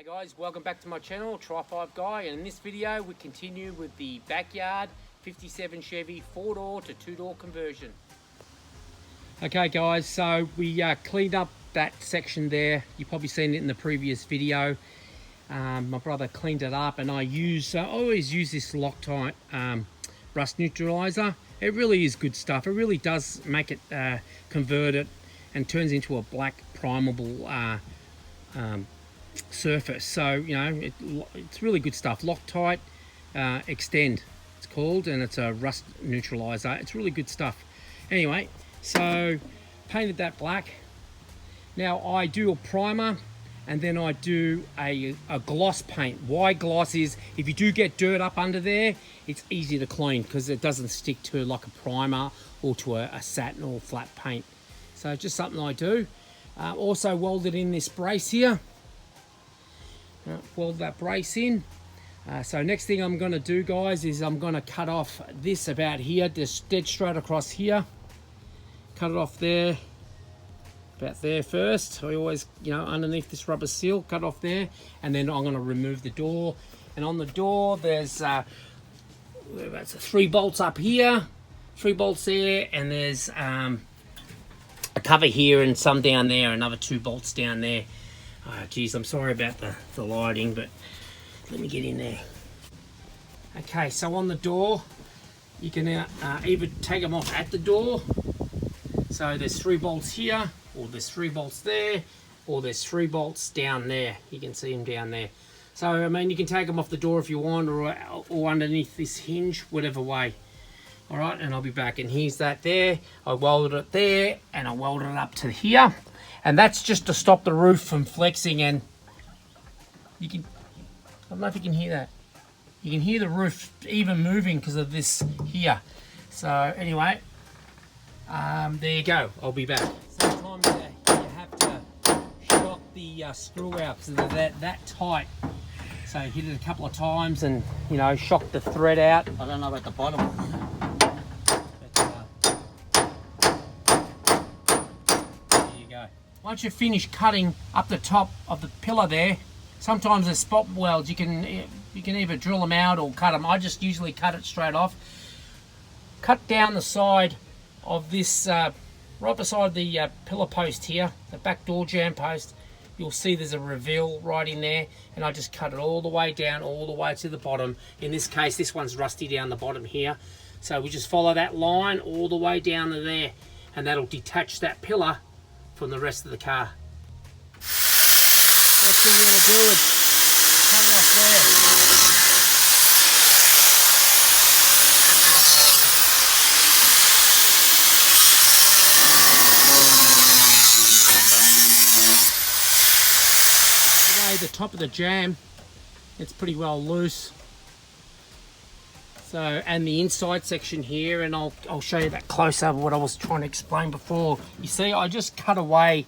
Hey guys, welcome back to my channel, TRIFIVE Guy, and in this video we continue with the backyard 57 Chevy 4-door to 2-door conversion. Okay guys, so we cleaned up that section there. You've probably seen it in the previous video. My brother cleaned it up, and I always use this Loctite rust neutralizer. It really is good stuff. It really does make it convert it and turns into a black primable surface. So you know, it's really good stuff. Loctite Extend it's called, and it's a rust neutralizer. It's really good stuff. Anyway, so painted that black. Now I do a primer, and then I do a gloss paint. Why gloss is, if you do get dirt up under there, it's easy to clean because it doesn't stick to like a primer or to a satin or flat paint. So just something I do. Also welded in this brace here. Weld that brace in. So next thing I'm going to do, guys, is I'm going to cut off this about here, just dead straight across here. Cut it off there, about there first. I always, you know, underneath this rubber seal, cut off there, and then I'm going to remove the door. And on the door, there's 3 bolts up here, 3 bolts there, and there's a cover here and some down there, another 2 bolts down there. Oh, geez, I'm sorry about the lighting, but let me get in there. Okay, so on the door, you can either take them off at the door. So there's 3 bolts here, or there's 3 bolts there, or there's 3 bolts down there. You can see them down there. So, I mean, you can take them off the door if you want, or underneath this hinge, whatever way. All right, and I'll be back. And here's that there. I welded it there, and I welded it up to here. And that's just to stop the roof from flexing. And you can, I don't know if you can hear that. You can hear the roof even moving because of this here. So anyway, there you go. I'll be back. Sometimes you have to shock the screw out because they're that tight. So hit it a couple of times and, you know, shock the thread out. I don't know about the bottom. Once you finish cutting up the top of the pillar there, sometimes there's spot welds. You can either drill them out or cut them. I just usually cut it straight off. Cut down the side of this, right beside the pillar post here, the back door jamb post. You'll see there's a reveal right in there, and I just cut it all the way down, all the way to the bottom. In this case, this one's rusty down the bottom here. So we just follow that line all the way down to there, and that'll detach that pillar from the rest of the car. Next thing we're going to do is cut it off there. Away the top of the jamb, it's pretty well loose. So, and the inside section here, and I'll show you that close up of what I was trying to explain before. You see, I just cut away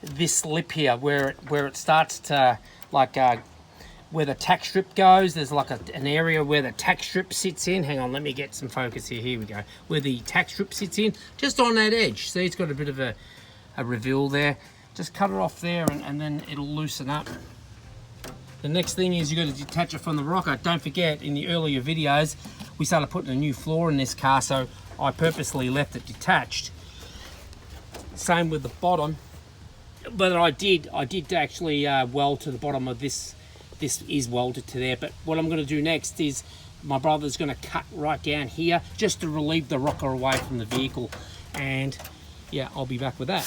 this lip here where it starts to, like, where the tack strip goes. There's like an area where the tack strip sits in. Hang on, let me get some focus here. Here we go. Where the tack strip sits in, just on that edge. See, it's got a bit of a reveal there. Just cut it off there, and then it'll loosen up. The next thing is you've got to detach it from the rocker. Don't forget, in the earlier videos, we started putting a new floor in this car, so I purposely left it detached. Same with the bottom, but I did actually weld to the bottom of this. This is welded to there, but what I'm going to do next is my brother's going to cut right down here just to relieve the rocker away from the vehicle, and yeah, I'll be back with that.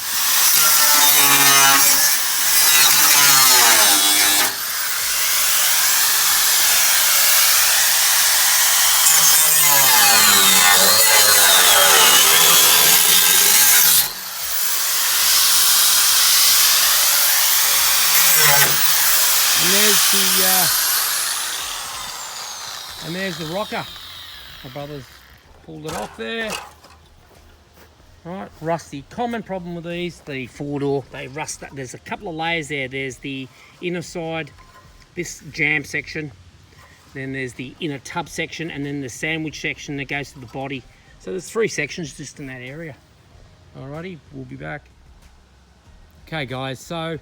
And there's the rocker. My brother's pulled it off there. Right, rusty. Common problem with these, the 4-door, they rust. There's a couple of layers there. There's the inner side, this jamb section. Then there's the inner tub section, and then the sandwich section that goes to the body. So there's 3 sections just in that area. Alrighty, we'll be back. Okay guys, so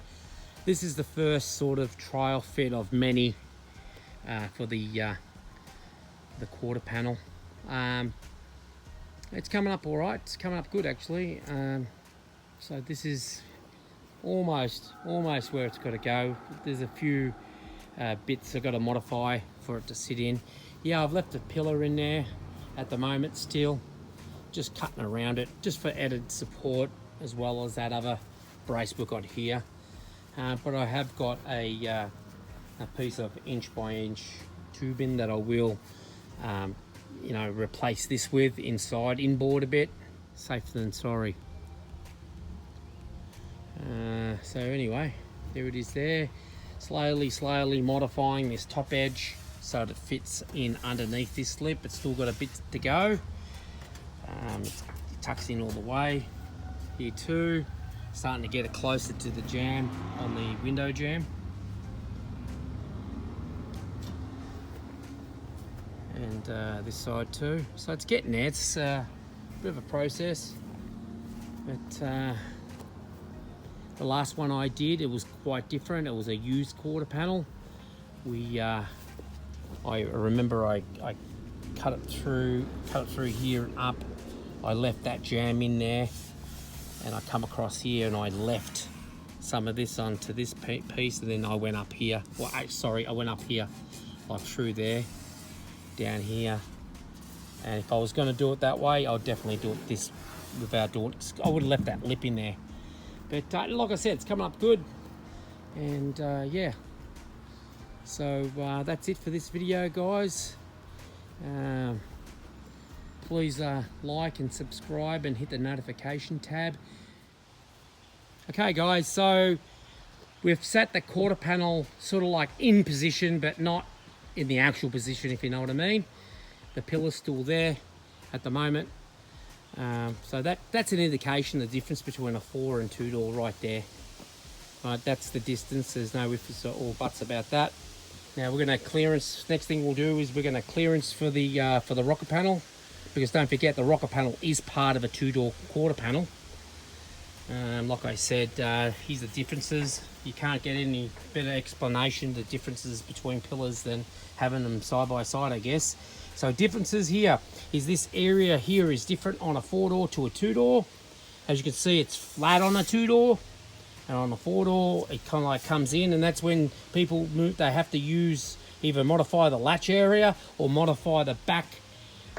this is the first sort of trial fit of many for the quarter panel. It's coming up all right. It's coming up good actually. So this is almost where it's got to go. There's a few bits I've got to modify for it to sit in. Yeah, I've left a pillar in there at the moment still, just cutting around it, just for added support, as well as that other brace we've got here. But I have got a piece of inch by inch tubing that I will, you know, replace this with inside, inboard a bit. Safer than sorry. So anyway, there it is there. Slowly modifying this top edge so that it fits in underneath this lip. It's still got a bit to go. It tucks in all the way here too. Starting to get it closer to the jamb on the window jamb. And this side too. So it's getting there. It's a bit of a process. But the last one I did, it was quite different. It was a used quarter panel. I remember I cut it through here and up. I left that jamb in there, and I come across here and I left some of this onto this piece, and then I went up here. Well, sorry, I went up here, like through there, down here. And if I was going to do it that way, I'll definitely do it this without doing it. I would have left that lip in there. But like I said, it's coming up good. And yeah. So that's it for this video, guys. Please like and subscribe and hit the notification tab. Okay, guys, so we've set the quarter panel sort of like in position, but not in the actual position, if you know what I mean. The pillar's still there at the moment. So that's an indication of the difference between a 4 and 2 door right there. Right, that's the distance. There's no ifs or buts about that. Now we're going to clearance. Next thing we'll do is we're going to clearance for the rocker panel, because don't forget the rocker panel is part of a 2 door quarter panel. Like I said, here's the differences. You can't get any better explanation the differences between pillars than having them side by side, I guess. So differences here is this area here is different on a 4 door to a 2 door. As you can see, it's flat on a 2 door, and on a 4 door it kind of like comes in, and that's when people move. They have to use either modify the latch area or modify the back.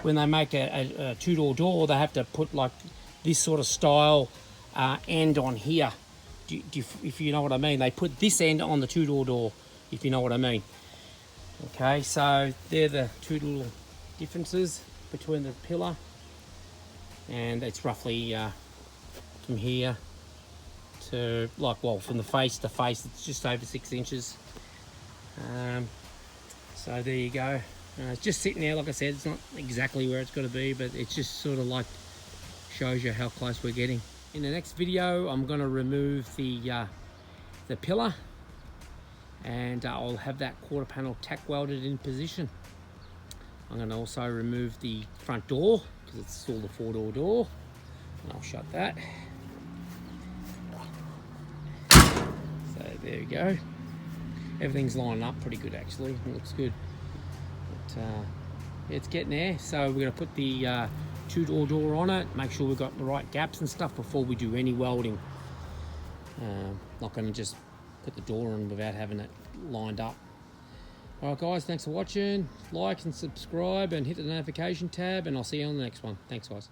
When they make a 2 door door, they have to put like this sort of style end on here. If you know what I mean, they put this end on the 2 door door, if you know what I mean. Okay, so they're the 2 little differences between the pillar, and it's roughly from here to like, well, from the face to face, it's just over 6 inches. So there you go. It's just sitting there, like I said. It's not exactly where it's got to be, but it's just sort of like shows you how close we're getting. In the next video, I'm going to remove the pillar, and I'll have that quarter panel tack welded in position. I'm going to also remove the front door, because it's still the 4 door door, and I'll shut that. So there you go. Everything's lining up pretty good actually. It looks good. But it's getting there. So we're going to put the 2 door on it, make sure we've got the right gaps and stuff before we do any welding. Not going to just put the door on without having it lined up. Alright guys, thanks for watching. Like and subscribe and hit the notification tab, and I'll see you on the next one. Thanks guys.